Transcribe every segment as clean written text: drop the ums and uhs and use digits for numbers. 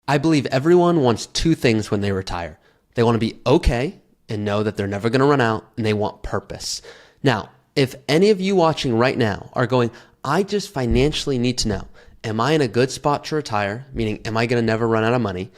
I believe everyone wants two things when they retire. They want to be okay and know that they're never going to run out, and they want purpose. Now, if any of you watching right now are going, I just financially need to know, am I in a good spot to retire? Meaning, am I going to never run out of money?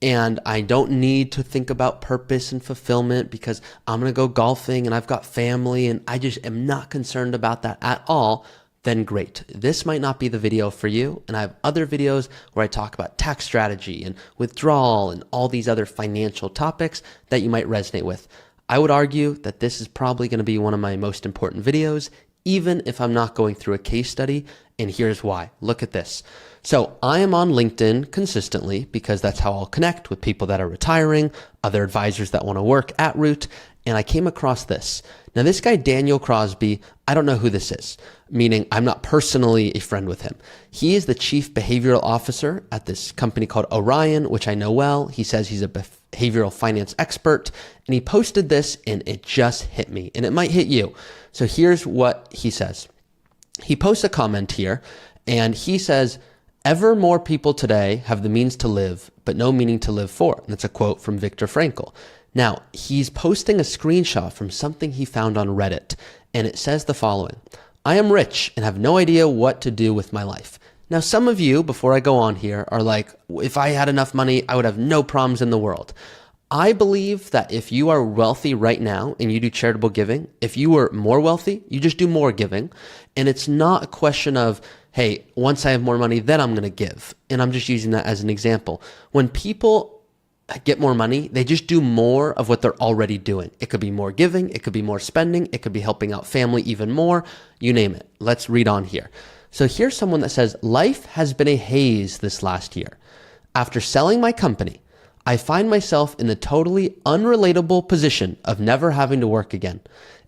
And I don't need to think about purpose and fulfillment because I'm going to go golfing and I've got family and I just am not concerned about that at all, then great. This might not be the video for you. And I have other videos where I talk about tax strategy and withdrawal and all these other financial topics that you might resonate with. I would argue that this is probably going to be one of my most important videos, even if I'm not going through a case study. And here's why. Look at this. So I am on LinkedIn consistently because that's how I'll connect with people that are retiring, other advisors that want to work at Root. And I came across this. Now, this guy, Daniel Crosby, I don't know who this is, meaning I'm not personally a friend with him. He is the chief behavioral officer at this company called Orion, which I know well. He says he's a behavioral finance expert, and he posted this and it just hit me, and it might hit you. So here's what he says. He posts a comment here and he says, ever more people today have the means to live, but no meaning to live for. And that's a quote from Viktor Frankl. Now, he's posting a screenshot from something he found on Reddit, and it says the following: I am rich and have no idea what to do with my life. Now, some of you, before I go on here, are like, if I had enough money, I would have no problems in the world. I believe that if you are wealthy right now and you do charitable giving, if you were more wealthy, you just do more giving. And it's not a question of, hey, once I have more money, then I'm going to give. And I'm just using that as an example. When people get more money, they just do more of what they're already doing. It could be more giving. It could be more spending. It could be helping out family even more. You name it. Let's read on here. So here's someone that says, life has been a haze this last year. After selling my company, I find myself in the totally unrelatable position of never having to work again.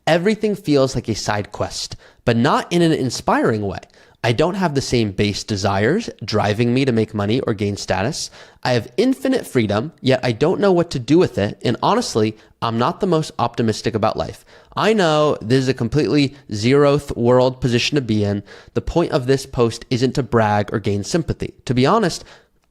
Everything feels like a side quest, but not in an inspiring way. I don't have the same base desires driving me to make money or gain status. I have infinite freedom, yet I don't know what to do with it. And honestly, I'm not the most optimistic about life. I know this is a completely zeroth world position to be in. The point of this post isn't to brag or gain sympathy. To be honest,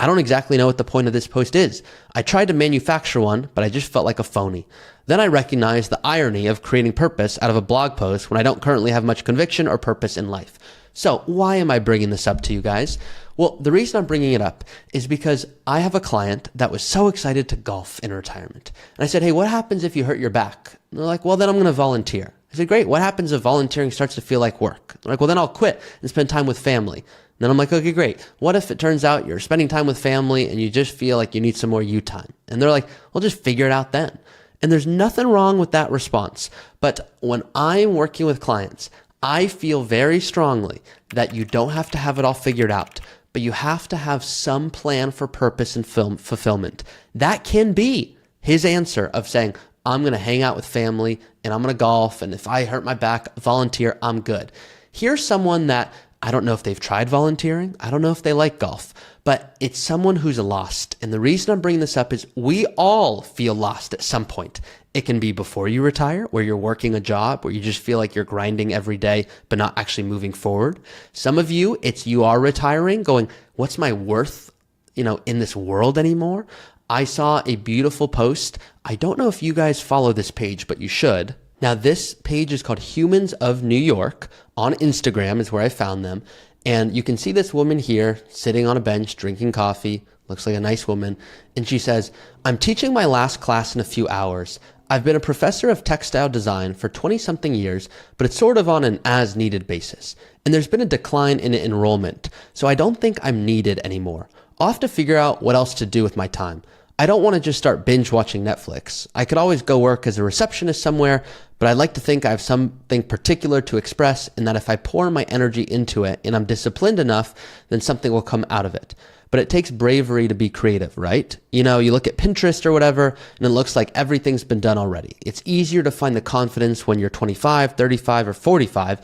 I don't exactly know what the point of this post is. I tried to manufacture one, but I just felt like a phony. Then I recognized the irony of creating purpose out of a blog post when I don't currently have much conviction or purpose in life. So why am I bringing this up to you guys? Well, the reason I'm bringing it up is because I have a client that was so excited to golf in retirement. And I said, hey, what happens if you hurt your back? And they're like, well, then I'm going to volunteer. I said, great. What happens if volunteering starts to feel like work? They're like, well, then I'll quit and spend time with family. Then I'm like, okay, great. What if it turns out you're spending time with family and you just feel like you need some more you time? And they're like, well, just figure it out then. And there's nothing wrong with that response. But when I'm working with clients, I feel very strongly that you don't have to have it all figured out, but you have to have some plan for purpose and fulfillment. That can be his answer of saying, I'm going to hang out with family and I'm going to golf. And if I hurt my back, volunteer, I'm good. Here's someone that I don't know if they've tried volunteering. I don't know if they like golf, but it's someone who's lost. And the reason I'm bringing this up is we all feel lost at some point. It can be before you retire, where you're working a job, where you just feel like you're grinding every day, but not actually moving forward. Some of you, it's you are retiring going, what's my worth, in this world anymore? I saw a beautiful post. I don't know if you guys follow this page, but you should. Now, this page is called Humans of New York. On Instagram is where I found them. And you can see this woman here sitting on a bench, drinking coffee. Looks like a nice woman. And she says, I'm teaching my last class in a few hours. I've been a professor of textile design for 20-something years, but it's sort of on an as-needed basis. And there's been a decline in enrollment, so I don't think I'm needed anymore. I'll have to figure out what else to do with my time. I don't want to just start binge watching Netflix. I could always go work as a receptionist somewhere, but I'd like to think I have something particular to express and that if I pour my energy into it and I'm disciplined enough, then something will come out of it. But it takes bravery to be creative, right? You look at Pinterest or whatever, and it looks like everything's been done already. It's easier to find the confidence when you're 25, 35, or 45.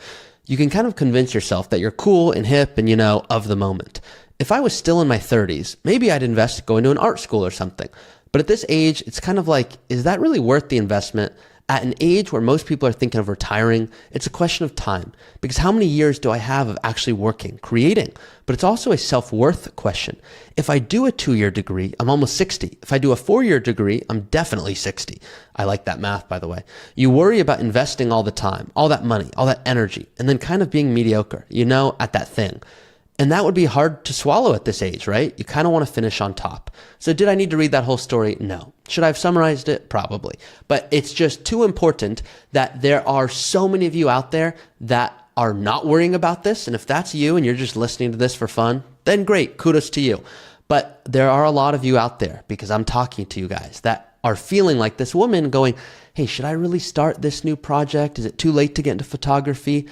You can kind of convince yourself that you're cool and hip and, of the moment. If I was still in my 30s, maybe I'd invest going to an art school or something. But at this age, it's kind of like, is that really worth the investment? At an age where most people are thinking of retiring, it's a question of time, because how many years do I have of actually working, creating? But it's also a self-worth question. If I do a 2-year degree, I'm almost 60. If I do a 4-year degree, I'm definitely 60. I like that math, by the way. You worry about investing all the time, all that money, all that energy, and then kind of being mediocre, at that thing. And that would be hard to swallow at this age, right? You kind of want to finish on top. So did I need to read that whole story? No. Should I have summarized it? Probably. But it's just too important that there are so many of you out there that are not worrying about this. And if that's you and you're just listening to this for fun, then great. Kudos to you. But there are a lot of you out there, because I'm talking to you guys, that are feeling like this woman going, hey, should I really start this new project? Is it too late to get into photography?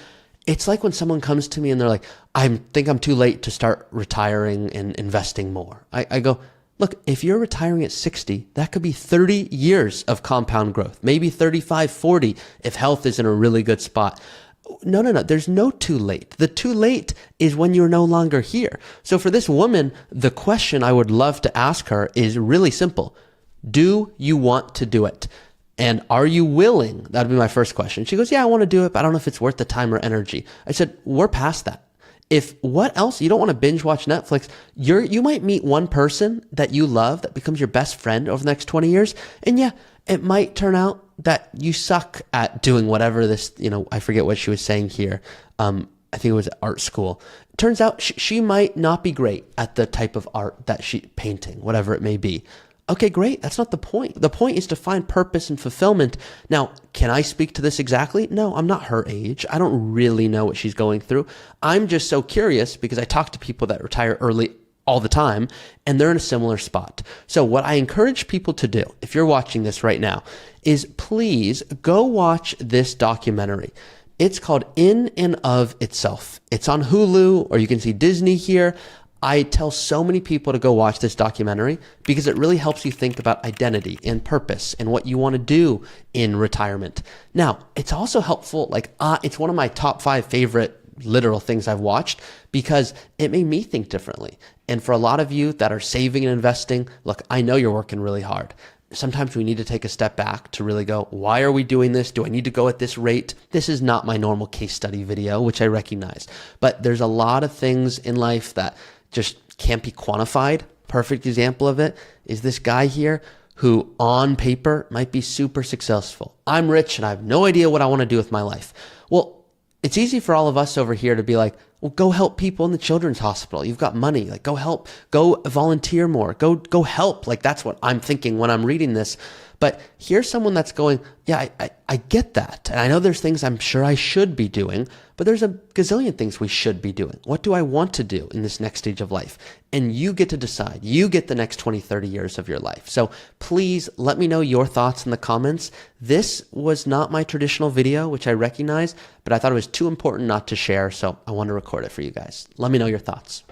It's like when someone comes to me and they're like, I think I'm too late to start retiring and investing more. I go, look, if you're retiring at 60, that could be 30 years of compound growth, maybe 35, 40, if health is in a really good spot. No. There's no too late. The too late is when you're no longer here. So for this woman, the question I would love to ask her is really simple. Do you want to do it? And are you willing? That'd be my first question. She goes, yeah, I want to do it, but I don't know if it's worth the time or energy. I said, we're past that. If what else, you don't want to binge watch Netflix, you might meet one person that you love that becomes your best friend over the next 20 years. And yeah, it might turn out that you suck at doing whatever this, I forget what she was saying here. I think it was art school. It turns out she might not be great at the type of art that painting, whatever it may be. Okay, great. That's not the point. The point is to find purpose and fulfillment. Now, can I speak to this exactly? No, I'm not her age. I don't really know what she's going through. I'm just so curious because I talk to people that retire early all the time and they're in a similar spot. So what I encourage people to do, if you're watching this right now, is please go watch this documentary. It's called In and of Itself. It's on Hulu, or you can see Disney here. I tell so many people to go watch this documentary because it really helps you think about identity and purpose and what you want to do in retirement. Now, it's also helpful, it's one of my top 5 favorite literal things I've watched because it made me think differently. And for a lot of you that are saving and investing, look, I know you're working really hard. Sometimes we need to take a step back to really go, why are we doing this? Do I need to go at this rate? This is not my normal case study video, which I recognize. But there's a lot of things in life that just can't be quantified. Perfect example of it is this guy here who on paper might be super successful. I'm rich and I have no idea what I want to do with my life. Well, it's easy for all of us over here to be like, well, go help people in the children's hospital. You've got money, go help, go volunteer more, go help. That's what I'm thinking when I'm reading this. But here's someone that's going, yeah, I get that. And I know there's things I'm sure I should be doing, but there's a gazillion things we should be doing. What do I want to do in this next stage of life? And you get to decide. You get the next 20, 30 years of your life. So please let me know your thoughts in the comments. This was not my traditional video, which I recognize, but I thought it was too important not to share. So I want to record it for you guys. Let me know your thoughts.